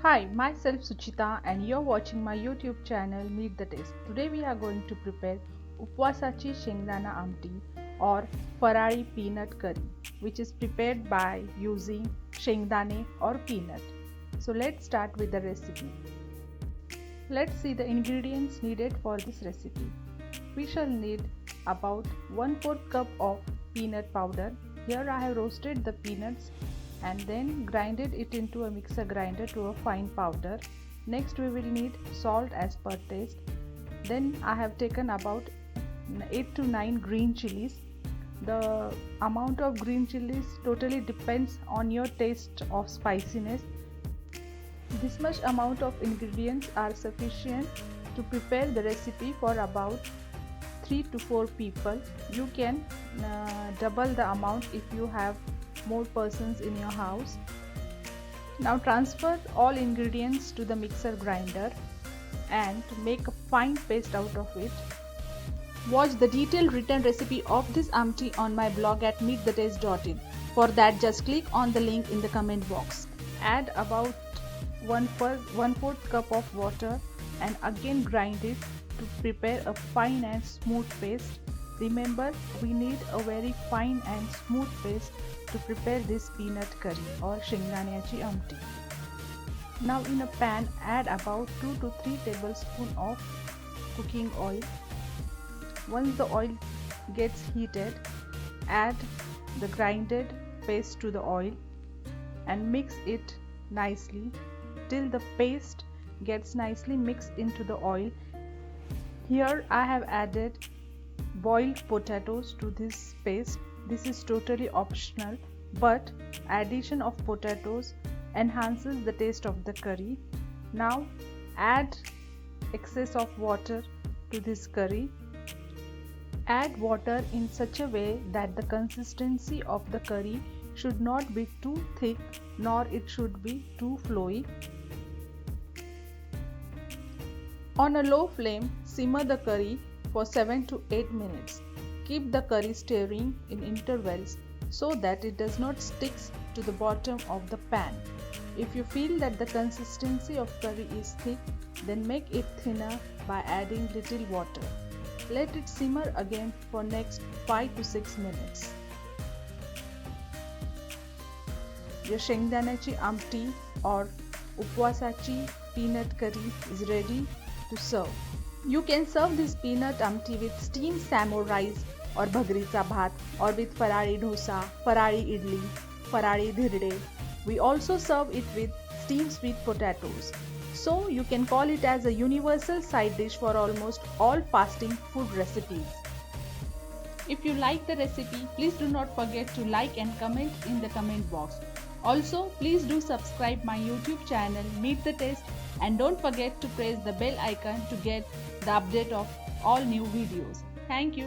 Hi, myself Suchita and you're watching my YouTube channel Meet the Taste. Today we are going to prepare Upwasachi Shengdana Amti or Farari peanut curry, which is prepared by using shengdane or peanut. So let's start with the recipe. Let's see the ingredients needed for this recipe. We shall need about 1/4 cup of peanut powder. Here I have roasted the peanuts and then grinded it into a mixer grinder to a fine powder. Next we will need salt as per taste. Then I have taken about 8 to 9 green chilies. The amount of green chilies totally depends on your taste of spiciness. This much amount of ingredients are sufficient to prepare the recipe for about 3 to 4 people. You can double the amount if you have more persons in your house. Now transfer all ingredients to the mixer grinder and make a fine paste out of it. Watch the detailed written recipe of this amti on my blog at meetthetaste.in. For that, just click on the link in the comment box. Add about 1/4 cup of water and again grind it to prepare a fine and smooth paste. Remember, we need a very fine and smooth paste to prepare this peanut curry or shengdanyachi amti. Now in a pan, add about 2 to 3 tablespoons of cooking oil. Once the oil gets heated, add the grinded paste to the oil and mix it nicely till the paste gets nicely mixed into the oil. Here I have added boiled potatoes to this paste. This is totally optional, but addition of potatoes enhances the taste of the curry. Now add excess of water to this curry. Add water in such a way that the consistency of the curry should not be too thick nor it should be too flowy. On a low flame, simmer the curry for 7 to 8 minutes. Keep the curry stirring in intervals so that it does not stick to the bottom of the pan. If you feel that the consistency of curry is thick, then make it thinner by adding little water. Let it simmer again for next 5 to 6 minutes. Your shengdanachi amti or upwasachi peanut curry is ready to serve. You can serve this peanut amti with steamed samo rice or bhagricha bhat or with farari dosa, farari idli, farari dhirde. We also serve it with steamed sweet potatoes. So you can call it as a universal side dish for almost all fasting food recipes. If you like the recipe, please do not forget to like and comment in the comment box. Also, please do subscribe my YouTube channel Meet the Taste and don't forget to press the bell icon to get the update of all new videos. Thank you.